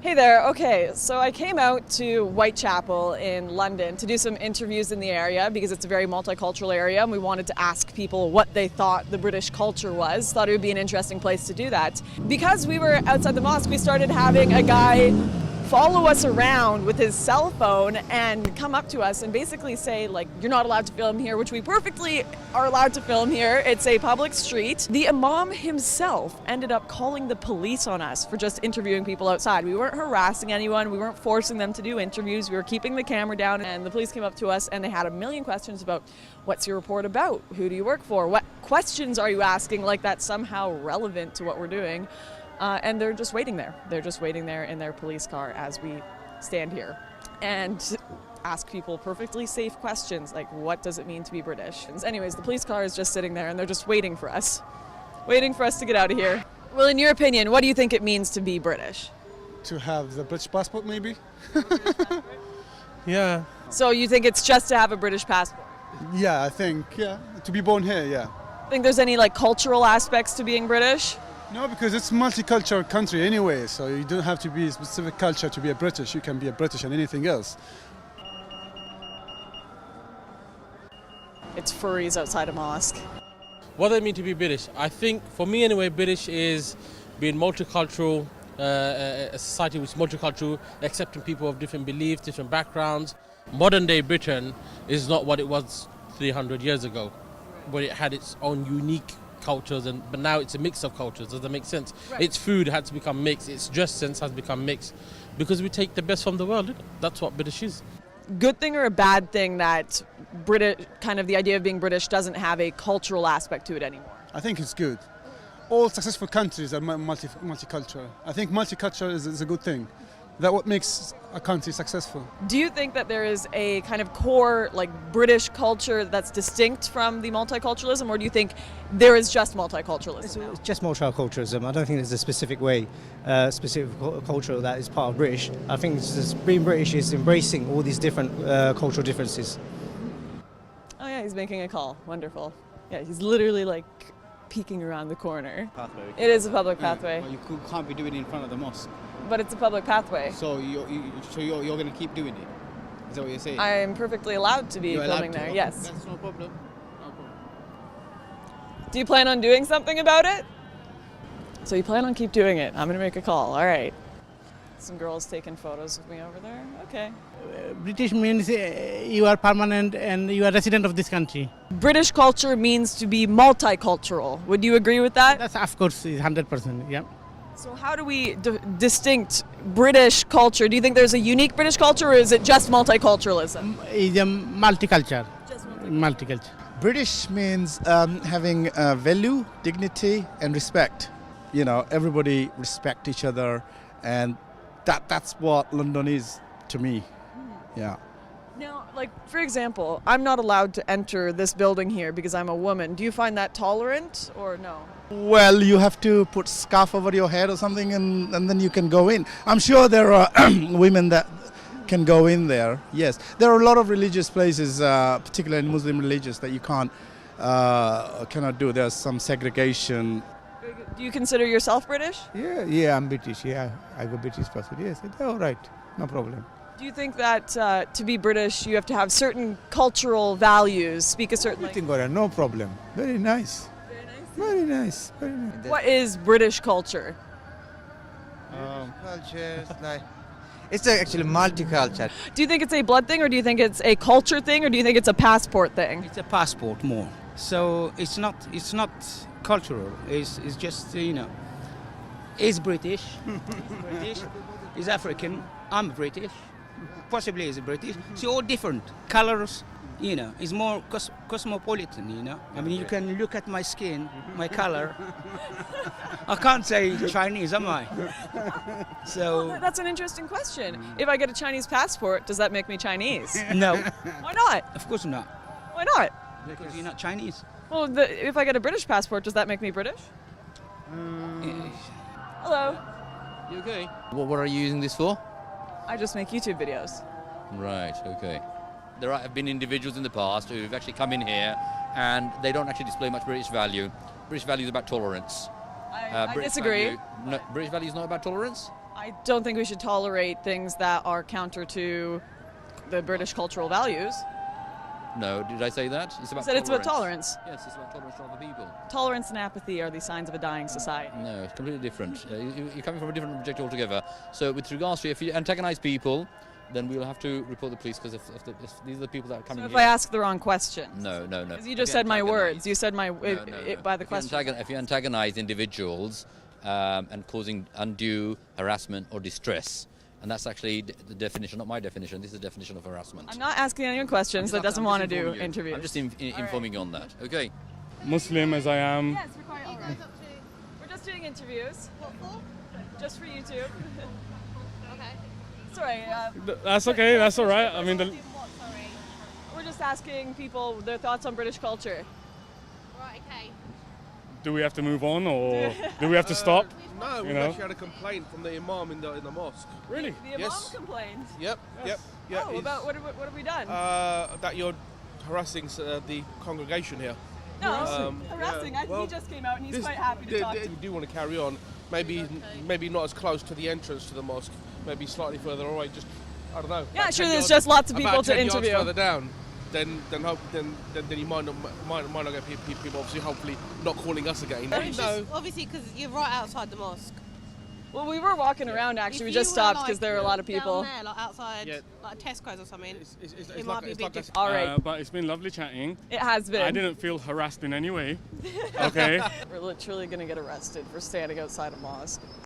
Hey there, okay, so I came out to Whitechapel in London to do some interviews in the area because it's a very multicultural area and we wanted to ask people what they thought the British culture was. Thought it would be an interesting place to do that. Because we were outside the mosque, we started having a guy follow us around with his cell phone and come up to us and basically say, like, you're not allowed to film here, which we perfectly are allowed to film here. It's a public street. The imam himself ended up calling the police on us for just interviewing people outside. We weren't harassing anyone. We weren't forcing them to do interviews. We were keeping the camera down, and the police came up to us and they had a million questions about what's your report about? Who do you work for? What questions are you asking? Like that's somehow relevant to what we're doing. And they're just waiting there. They're just waiting there in their police car as we stand here and ask people perfectly safe questions like, what does it mean to be British? Anyways, the police car is just sitting there and they're just waiting for us to get out of here. Well, in your opinion, what do you think it means to be British? To have the British passport, maybe? Yeah. So you think it's just to have a British passport? Yeah, I think, yeah. To be born here, yeah. Think there's any like cultural aspects to being British? No, because it's a multicultural country anyway, so you don't have to be a specific culture to be a British. You can be a British and anything else. It's furries outside a mosque. What does it mean to be British? I think, for me anyway, British is being multicultural, a society which is multicultural, accepting people of different beliefs, different backgrounds. Modern day Britain is not what it was 300 years ago, where it had its own unique cultures, but now it's a mix of cultures. Does that make sense? Right. Its food had to become mixed, its dress sense has become mixed, because we take the best from the world. Isn't it? That's what British is. Good thing or a bad thing that British, kind of the idea of being British doesn't have a cultural aspect to it anymore? I think it's good. All successful countries are multicultural. I think multicultural is a good thing. That's what makes a country successful. Do you think that there is a kind of core like British culture that's distinct from the multiculturalism, or do you think there is just multiculturalism? It's just multiculturalism. I don't think there's a specific way, specific culture that is part of British. I think it's just being British is embracing all these different cultural differences. Oh yeah, he's making a call. Wonderful. Yeah, he's literally like peeking around the corner. Pathway. It is a public pathway, Well, you can't be doing it in front of the mosque. but it's a public pathway. So you're going to keep doing it. Is that what you're saying? I am perfectly allowed to be You're allowed filming to? there. Okay, Yes. That's no problem. No problem. Do you plan on doing something about it? So you plan on keep doing it. I'm going to make a call. All right. Some girls taking photos of me over there. Okay. British means you are permanent and you are resident of this country. British culture means to be multicultural. Would you agree with that? That's of course is 100%. Yeah. So how do we distinct British culture? Do you think there's a unique British culture, or is it just multiculturalism? Is a multicultural. Multicultural. British means having value, dignity, and respect. You know, everybody respect each other, and that's what London is to me. Yeah. Now, like, for example, I'm not allowed to enter this building here because I'm a woman. Do you find that tolerant or no? Well, you have to put scarf over your head or something, and then you can go in. I'm sure there are women that can go in there. Yes, there are a lot of religious places, particularly in Muslim religious, that you cannot do. There's some segregation. Do you consider yourself British? Yeah, I'm British. Yeah, I have a British passport. Yes, it's all right, no problem. Do you think that to be British, you have to have certain cultural values, speak a certain Everything language? all right, no problem. Very nice. Very nice. Very nice. What is British culture? Culture, it's actually multicultural. Do you think it's a blood thing, or do you think it's a culture thing, or do you think it's a passport thing? It's a passport more. So it's not cultural. It's just it's British. It's African. I'm British. Possibly is British. It's all different colors. It's more cosmopolitan. I mean, you can look at my skin, my color. I can't say Chinese, am I? So Well, that's an interesting question. If I get a Chinese passport, does that make me Chinese? no, Why not? of course not, Why not? because you're not Chinese. Well, if I get a British passport, does that make me British? Hello. You okay? What are you using this for? I just make YouTube videos. Right, okay. There have been individuals in the past who've actually come in here and they don't actually display much British value. British value is about tolerance. I British disagree. Value, no, British value is not about tolerance? I don't think we should tolerate things that are counter to the British cultural values. No, did I say that? It's about I said it's about tolerance. Yes, it's about tolerance for other people. Tolerance and apathy are the signs of a dying society. No, it's completely different. You're coming from a different objective altogether. So with regards to if you antagonize people, then we'll have to report the police, because if these are the people that are coming So if here. I ask the wrong question. No. Because you just said my words. You said my by the question. If you antagonize individuals and causing undue harassment or distress, and that's actually the definition, not my definition, this is the definition of harassment. I'm not asking anyone questions that doesn't want to do interviews. I'm just informing you on that, okay? Muslim as I am. Yes, we're quite all right. We're just doing interviews. What for? Just for YouTube. Okay. Sorry. That's okay, that's all right. I mean, We're just asking people their thoughts on British culture. Right, okay. do we have to move on or do we have to stop? No, we've actually had a complaint from the imam in the mosque. Really? The imam complained? Yep. Oh, about what have we done? That you're harassing the congregation here. No, harassing. He just came out and he's quite happy to talk to you do want to carry on. Maybe not as close to the entrance to the mosque. Maybe slightly further away. Just, I don't know. Yeah, sure. There's just lots of people about to 10 yards interview. further down. Then you might not get people obviously hopefully not calling us again. No. Obviously, because you're right outside the mosque. Well, we were walking around actually. We just stopped because there were a lot of people. Down there, like outside, like Tesco's or something. It might like, be a bit like different. All right. But it's been lovely chatting. It has been. I didn't feel harassed in any way. Okay. We're literally going to get arrested for standing outside a mosque.